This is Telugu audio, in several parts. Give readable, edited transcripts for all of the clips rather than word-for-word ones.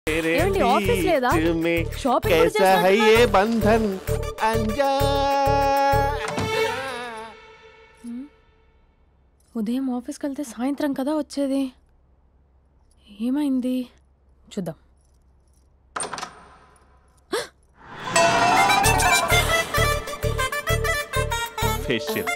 ఏమండి ఆఫీస్ లేదా? షాపింగ్ कैसा है ये बंधन अंजा ఉదయం ఆఫీస్కి వెళ్తే సాయంత్రం కదా వచ్చేది. ఏమైంది చూద్దాం. फेशियल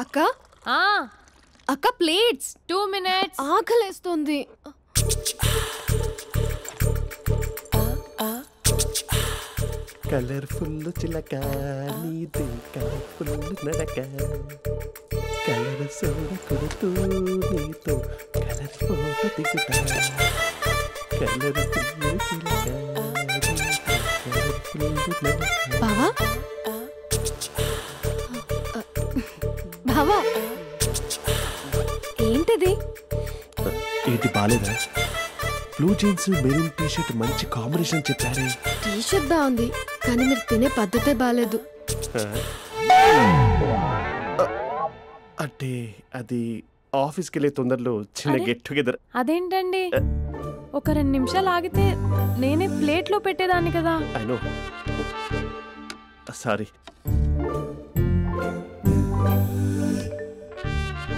అక్క అక్క ప్లేట్స్ 2 minutes ఆకలేస్తుంది. కలర్ఫుల్ చిలక నీది కలర్ఫుల్ నడక కలర్ సోడ కొడుతూ నీతో కలర్ ఫోటో దిగుతా కలర్ఫుల్ చిలక బావా బావా ఏంటిది? ఏంటి బాలేదా? Blue jeans maroon T shirt మంచి కాంబినేషన్ చెప్పారే. టీ షర్ట్ బాగుంది కానీ మీరు తినే పద్ధతే బాలేదు. అంటే అది ఆఫీస్కి వెళ్ళే తొందరలో చిన్న గెట్ టుగెదర్. అదేంటండి ఒక 2 నిమిషాలు ఆగితే నేనే ప్లేట్లో పెట్టేదాన్ని కదా. I know sorry.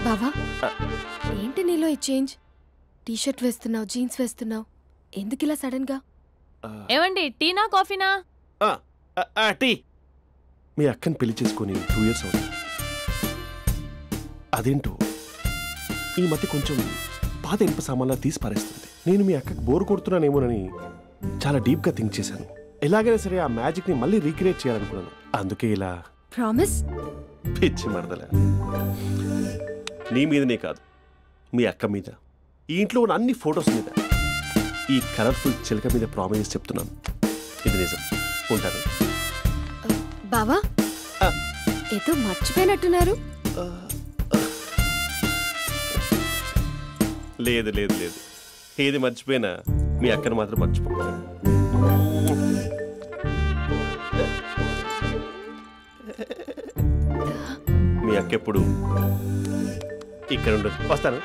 బావా ఏంటి నీలో ఈ చేంజ్? టీ షర్ట్ వేస్తున్నావు, జీన్స్ వేస్తున్నావు, ఎందుకు ఇలా సడన్ గా? ఏమండి టీనా కాఫీనా? టీ. మీ అక్కని పెళ్లి చేసుకుని 2 years అవుతుంది. అదేంటో ఈ మధ్య కొంచెం పాత ఇనుప సామాన్లా తీసి పారేస్తుంది. నేను మీ అక్కకి బోర్ కొడుతున్నానేమోనని చాలా డీప్గా థింక్ చేశాను. ఎలాగైనా సరే ఆ మ్యాజిక్ని మళ్ళీ రీక్రియేట్ చేయాలనుకున్నాను. అందుకే ఇలా. ప్రామిస్? పిచ్చి మరదల, నీ మీదనే కాదు మీ అక్క మీద, ఈ ఇంట్లో ఉన్న అన్ని ఫొటోస్ మీద, ఈ కలర్ఫుల్ చిలక మీద ప్రామిస్ చెప్తున్నాను. ఇది నిజం. ఉంటాను. బావా ఏదో మర్చిపోయినట్టున్నారు. లేదు లేదు లేదు, ఏది మర్చిపోయినా మీ అక్కను మాత్రం మర్చిపో. మీ అక్క ఎప్పుడు ఇక్కడ ఉండదు. వస్తాను.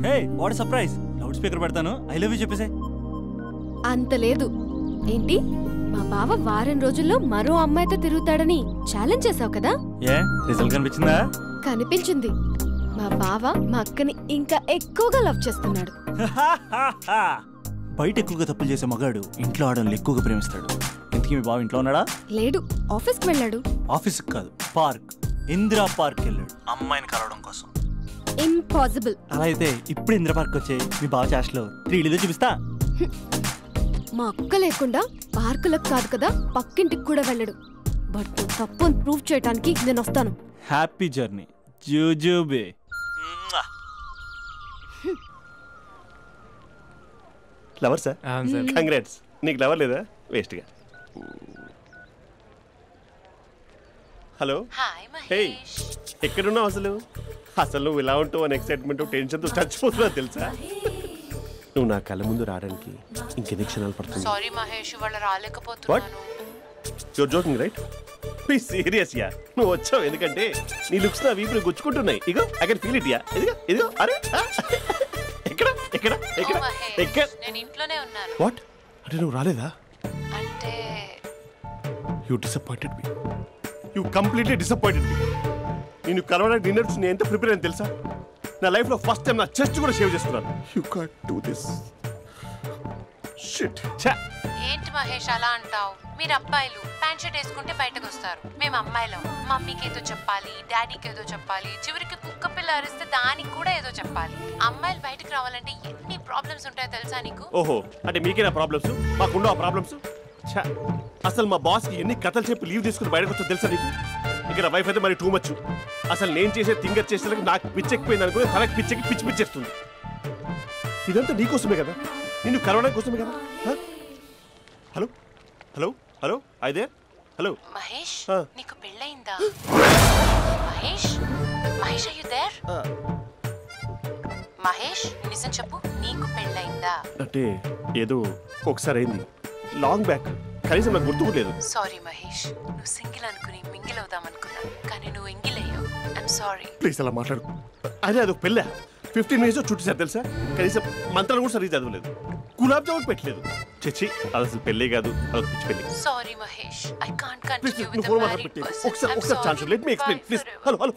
Hey what surprise. Loud speaker పెడతాను, ఐ లవ్ యూ చెప్పేసే. అంత లేదు. ఏంటి మా బావ వారం రోజుల్లో మరో అమ్మాయితో తిరుగుతాడని ఛాలెంజ్ చేసావు కదా? ఏ రిజల్ట్ కనిపించిందా? కనిపించింది. మా బావ మా అక్కని ఇంకా ఎక్కువగా లవ్ చేస్తున్నాడు. బయట ఎక్కువగా తప్పులు చేసే మగాడు ఇంట్లో ఆడవాళ్ళు ఎక్కువగా ప్రేమిస్తాడు. ఇంతకీ మీ బావ ఇంట్లో ఉన్నాడా? లేడు, ఆఫీస్కి వెళ్ళాడు. ఆఫీస్కి కాదు, పార్క్, ఇందిరా పార్క్ వెళ్ళాడు అమ్మాయిని కలవడం కోసం. ఇంపాసిబుల్. అలా అయితే ఇప్పుడు ఇందిరా పార్క్ వచ్చే మీ బావ చాష్లో 3Dలో చూపిస్తా. మా అక్క లేకుండా పార్కులకు కాదు కదా పక్కింటికి కూడా వెళ్ళడు. బట్ తప్పు ప్రూవ్ చేయడానికి నేను వస్తాను. హ్యాపీ జర్నీ జూజూబే. Lover sir? కంగ్రాట్స్. నీకు లవర్ లేదా? వేస్ట్గా. హలో. హే, ఎక్కడున్నావు అసలు? అసలు నువ్వు ఇలా ఉంటావు అని ఎక్సైట్మెంట్ టెన్షన్తో చచ్చిపోతున్నా తెలుసా? నువ్వు నా కళ్ళ ముందు రావడానికి ఇంకెన్ని క్షణాలు పడుతుంది? సారీ మహేష్, వాళ్ళు రాలేకపోతున్నాను. You're joking right? Be serious ya. నువ్వు వచ్చావు ఎందుకంటే నీ లుక్స్ నా వీపుని గుచ్చుకుంటున్నాయి. ఇగో I can feel it ya. ఇదిగో ఇదిగో. అరే ఎక్కడ ఎక్కడ ఎక్కడ ఎక్కడ? నేను ఇంట్లోనే ఉన్నాను. వాట్ అంటే నువ్వు రాలేదా? అంటే you disappointed me. You completely disappointed me. నేను కరోనా డిన్నర్స్ నేను ఎంత ప్రిపేర్ అని తెలుసా? నా లైఫ్లో ఫస్ట్ టైం నా చెస్ట్ కూడా షేవ్ చేసుకున్నాను. You can't do this. Shit. ఏంటి మహేష్ అలా అంటావు? మీరు అబ్బాయిలు ప్యాంట్ షర్ట్ వేసుకుంటే బయటకు వస్తారు. మేము అమ్మాయిలం మమ్మీకి ఏదో చెప్పాలి, డాడీకి ఏదో చెప్పాలి, చివరికి కుక్క పిల్ల అరిస్తే దానికి కూడా ఏదో చెప్పాలి. అమ్మాయిలు బయటకు రావాలంటే ఎన్ని ప్రాబ్లమ్స్ ఉంటాయో తెలుసా నీకు? ఓహో, అంటే మీకేనా ప్రాబ్లమ్స్? మాకుండా ఆ ప్రాబ్లమ్స్? అసలు మా బాస్కి ఎన్ని కథలు చెప్పి లీవ్ తీసుకుని బయటకు వస్తా తెలుసా నీకు? ఇక్కడ వైఫ్ అయితే మరి టూ మచ్. అసలు నేను చేసే థింగర్ చేసేందుకు నాకు పిచ్చెక్కిపోయింది అనుకుని తనకి పిచ్చెక్కి పిచ్చి పిచ్చేస్తుంది. ఇదంతా నీకోసమే కదా, నిన్ను కరోనా కోసమే కదా. హలో హలో హలో, అయితే హలో మహేష్ ఆ. నీకు పెళ్ళయిందా? Mahesh Mahesh are you there? Mahesh నిజం చెప్పు, నీకు పెళ్ళయిందా? అంటే ఏదో ఒకసారి అయింది, లాంగ్ బ్యాక్, కనీసం నాకు గుర్తు లేదు. సారీ మహేష్, నువ్వు సింగిల్ అనుకుని మింగిల్ అవుదాం అనుకున్నా, కానీ నువ్వు ఎంగిల్ అయ్యావు. I'm sorry. ప్లీజ్ అలా మాట్లాడు. అదే అదొక పెళ్ళ 15 మినిట్స్ చుట్టేసారు తెలుసా. కనీసం మంత్రాలు కూడా సరిగ్గా చదవలేదు, గులాబ్ జామున్ పెట్టలేదు. చచ్చి అది అసలు పెళ్ళే కాదు, అదొక పిచ్చి పెళ్ళి. Sorry Mahesh, I can't please continue నువ్వు విత్ ఫోన్ ద మాట్లాడి మ్యారీడ్ పెట్టి పర్సన్. ఒకసారి chance let me explain please. Hello hello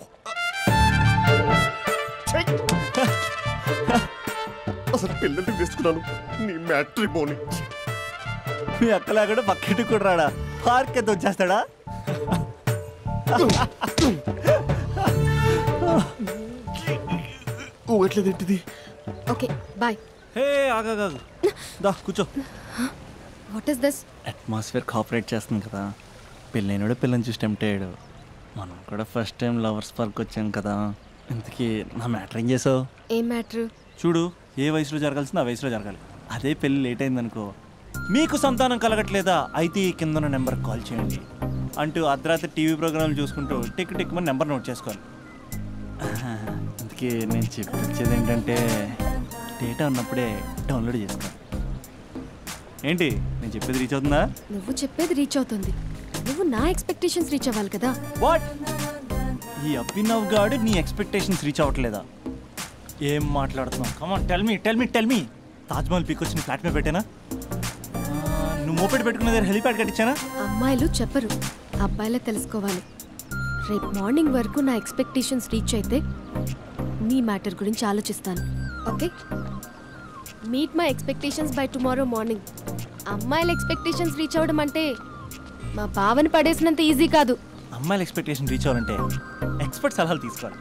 అసలు పిల్లల్ని తీసుకున్నాను నీ మ్యాట్రిమోని. మీ అక్కలా కూడా పక్కింటి కూడా రాడా, పార్క్ ఎంత వచ్చేస్తాడా? ఎట్లేదేంటిది? Okay bye. హే ఆగా దా కూర్చో. What is this? Atmosphere cooperate చేస్తుంది కదా, పెళ్ళైనడు పిల్లని చూసి టెంప్ట్ అయ్యాడు. మనం కూడా ఫస్ట్ టైం లవర్స్ పార్క్ వచ్చాం కదా. ఇంతకీ నా మ్యాటర్ ఏం చేసావు? ఏం మ్యాటర్? చూడు, ఏ వయసులో జరగాల్సిందో ఆ వయసులో జరగాలి. అదే పెళ్ళి లేట్ అయిందనుకో, మీకు సంతానం కలగట్లేదా అయితే ఈ కింద ఉన్న నెంబర్కి కాల్ చేయండి అంటూ అర్ధరాత్రి టీవీ ప్రోగ్రాంలు చూసుకుంటూ టిక్ టిక్ మన నెంబర్ నోట్ చేసుకోవాలి. అందుకే నేను చెప్పొచ్చేది ఏంటంటే డేటా ఉన్నప్పుడే డౌన్లోడ్ చేసుకోవాలి. ఏంటి నేను చెప్పేది రీచ్ అవుతుందా? నువ్వు చెప్పేది రీచ్ అవుతుంది, నువ్వు నా ఎక్స్పెక్టేషన్స్ రీచ్ అవ్వాలి కదా. వాట్? ఈ అభినవ్ గాడు నీ ఎక్స్పెక్టేషన్స్ రీచ్ అవ్వట్లేదా? ఏం మాట్లాడుతున్నావు? Come on tell me. Taj Mahal peak వచ్చి నీ ఫ్లాట్ మీద పెట్టానా? నువ్వు మోపెట్ పెట్టుకున్న దగ్గర హెలిప్యాడ్ కట్టించానా? అమ్మాయిలు చెప్పరు, అబ్బాయిలే తెలుసుకోవాలి. రేపు మార్నింగ్ వరకు నా ఎక్స్పెక్టేషన్స్ రీచ్ అయితే నీ మ్యాటర్ గురించి ఆలోచిస్తాను. Okay, meet my expectations by tomorrow morning. అమ్మాయిల ఎక్స్పెక్టేషన్స్ రీచ్ అవ్వడం అంటే మా బావని పడేసినంత ఈజీ కాదు. అమ్మాయిల ఎక్స్పెక్టేషన్ రీచ్ అవ్వాలంటే ఎక్స్పర్ట్ సలహాలు తీసుకోవాలి.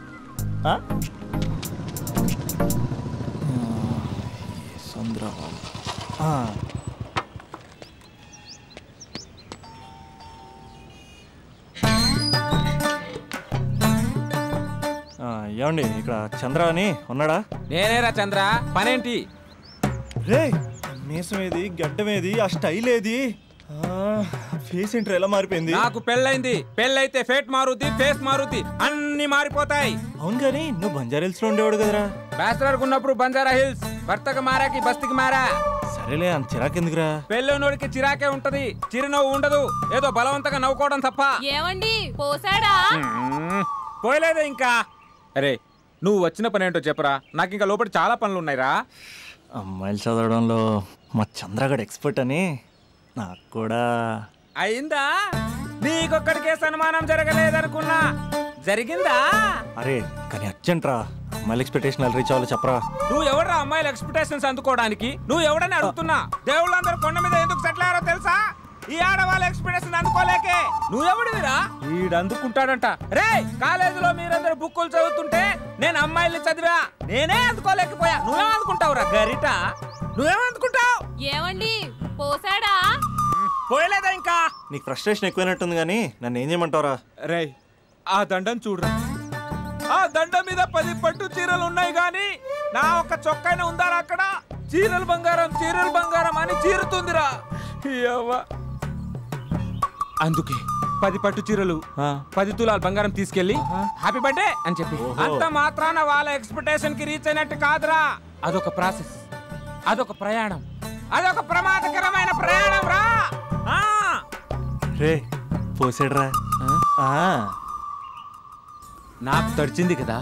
ఏమండి ఇక్కడ చంద్ర అని ఉన్నాడా? నేనేరా చంద్ర, పనేంటి? రే మీసం ఏది, గడ్డం ఏది, ఆ స్టైల్ ఏది, ఫేస్ ఏంటర్ ఎలా మారిపోయింది? నాకు పెళ్ళైంది, పెళ్ళైతే ఫేట్ మారుద్ది, ఫేస్ మారుద్ది, అన్ని మారిపోతాయి. అవును కానీ నువ్వు బంజారా హిల్స్ లో ఉండేవాడు కదరా. బ్యాచిలర్ ఉన్నప్పుడు బంజారా హిల్స్, భర్తకు మారాకి బస్తికి మారా. సరేలే అంత చిరాకెందుకురా? పెళ్ళోనోడికి చిరాకే ఉంటది, చిరునవ్వు ఉండదు, ఏదో బలవంతంగా నవ్వుకోవడం తప్ప. ఏమండి పోసాడా? పోయలేదే ఇంకా. అరే నువ్వు వచ్చిన పని ఏంటో చెప్పరా, నాకు ఇంకా లోపల చాలా పనులు ఉన్నాయిరా. అమ్మాయిలు చదవడంలో మా చంద్రగడ్ ఎక్స్పర్ట్ అని నాకు కూడా అయిందా? నీకొక్కడికే సన్మానం జరగలేదనుకున్నా, జరిగిందా? అరే కానీ అర్జెంట్ రా, అమ్మాయిల ఎక్స్పెక్టేషన్ రీచ్ అవ్వాలో చెప్పరా. నువ్వు ఎవడరా అమ్మాయిల ఎక్స్పెక్టేషన్స్ అందుకోవడానికి? నువ్వు ఎవడని అడుగుతున్నా. దేవుళ్ళందరూ కొండ మీద ఎందుకు సెటిల్ అయ్యారో తెలుసా? ఈ ఆడవాళ్ళ ఎక్స్పెక్టేషన్ అందుకోలేకే. నువ్వెవడివిరా? వీడు అందుకుంటాడంట. రే కాలేజీలో మీరందరూ బుక్కులు చదువుతుంటే నేను అమ్మాయిల్ని చదివా, నేనే అందుకోలేకపోయా. నువ్వేం అందుకుంటావురా గరిట? నువ్వేం అందుకుంటావు? ఏమండి పోసాడా? పోయలేదా ఇంకా? నీకు ఫ్రస్ట్రేషన్ ఎక్కువైనట్టుంది కానీ నన్ను ఏం చేయమంటావురా? రే ఆ దండం చూడరా, ఆ దండం మీద 10 పట్టు చీరలు ఉన్నాయి గాని నా ఒక్క చొక్కైనా ఉందారా అక్కడ? చీరలు బంగారం అని చీరుతుందిరా. అందుకే 10 పట్టు చీరలు 10 తులాల బంగారం తీసుకెళ్లి హ్యాపీ బర్త్డే అని చెప్పి. అంత మాత్రాన వాళ్ళ ఎక్స్పెక్టేషన్ కి రీచ్ అయినట్టు కాదురా. అదొక ప్రాసెస్, అదొక ప్రయాణం, అదొక ప్రమాదకరమైన ప్రయాణం రా. రే పోసాడురా. నాకు తడిచింది కదా,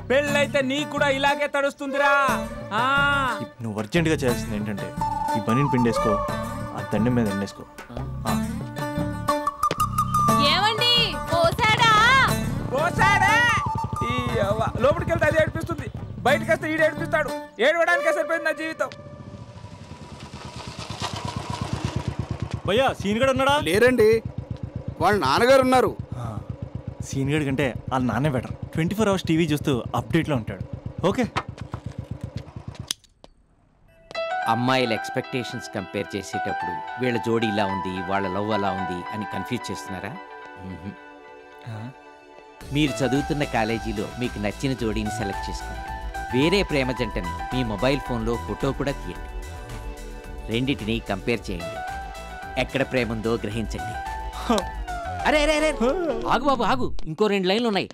పెళ్ళైతే నీకు కూడా ఇలాగే తడుస్తుందిరా. నువ్వు అర్జెంటుగా చేయాల్సింది ఏంటంటే ఈ పనిని పిండేసుకో, ఆ దండం మీద ఎండేసుకో. ఏమండి పోసాడా? పోసాడే. లోపలికి వెళ్తే అది ఏడిపిస్తుంది, బయటకు వస్తే ఈడు ఏడిపిస్తాడు. ఏడవడానికే సరిపోయింది నా జీవితం. భయ్యా సీన్ గడు ఉన్నాడా? లేరండి, వాళ్ళ నాన్నగారు ఉన్నారు. సీన్ గడి కంటే వాళ్ళ నాన్నే బెటర్. 24 hours టీవీ చూస్తూ అప్డేట్లో ఉంటాడు. ఓకే, అమ్మాయిల ఎక్స్పెక్టేషన్స్ కంపేర్ చేసేటప్పుడు వీళ్ళ జోడి ఇలా ఉంది, వాళ్ళ లవ్ అలా ఉంది అని కన్ఫ్యూజ్ చేస్తున్నారా? మీరు చదువుతున్న కాలేజీలో మీకు నచ్చిన జోడీని సెలెక్ట్ చేసుకోండి. వేరే ప్రేమ జంటని మీ మొబైల్ ఫోన్లో ఫోటో కూడా తీయండి. రెండింటిని కంపేర్ చేయండి. ఎక్కడ ప్రేమ ఉందో గ్రహించండి. అరే అరే అరే ఆగు బాబు ఆగు, ఇంకో 2 లైన్లు ఉన్నాయి.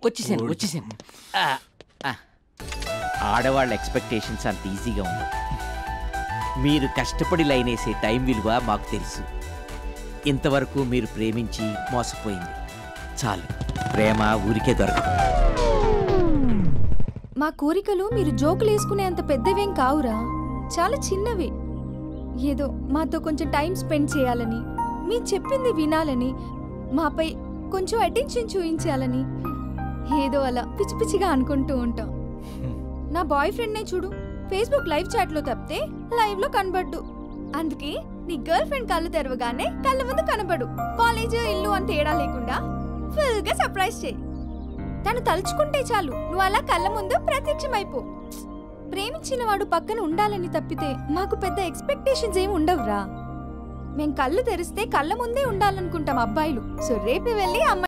వచ్చేసాను. ఆడవాళ్ళ ఎక్స్పెక్టేషన్స్ అంత ఈజీగా ఉండవు. మీరు కష్టపడి లైన్ వేసే టైం విలువ మాకు తెలుసు. ఇంతవరకు మీరు ప్రేమించి మోసపోయింది చాలు. ప్రేమ ఊరికే దొరకదు. మా కోరికలు మీరు జోకులు వేసుకునేంత పెద్దవేం కావురా, చాలా చిన్నవి. ఏదో మాతో కొంచెం టైం స్పెండ్ చేయాలని, మీరు చెప్పింది వినాలని, మాపై కొంచెం అటెన్షన్ చూపించాలని ఏదో అలా పిచ్చి పిచ్చిగా అనుకుంటూ ఉంటాం. నా బాయ్ ఫ్రెండ్నే చూడు, ఫేస్బుక్ లైవ్ చాట్లో తప్పితే లైవ్లో కనబడ్డు. అందుకే నీ గర్ల్ ఫ్రెండ్ కళ్ళు తెరవగానే కళ్ళ ముందు కనబడు. కాలేజ్ ఇల్లు అని తేడా లేకుండా ఫుల్గా సర్ప్రైజ్ చేయి. తను తలుచుకుంటే చాలు నువ్వు అలా కళ్ళ ముందు ప్రత్యక్షమైపో. ప్రేమించిన వాడు పక్కన ఉండాలని తప్పితే మాకు పెద్ద ఎక్స్పెక్టేషన్స్ ఏమి ఉండవురా. మేం కళ్ళు తెరిస్తే కళ్ళ ముందే ఉండాలనుకుంటాం అబ్బాయిలు. సో రేపే వెళ్ళి అమ్మాయి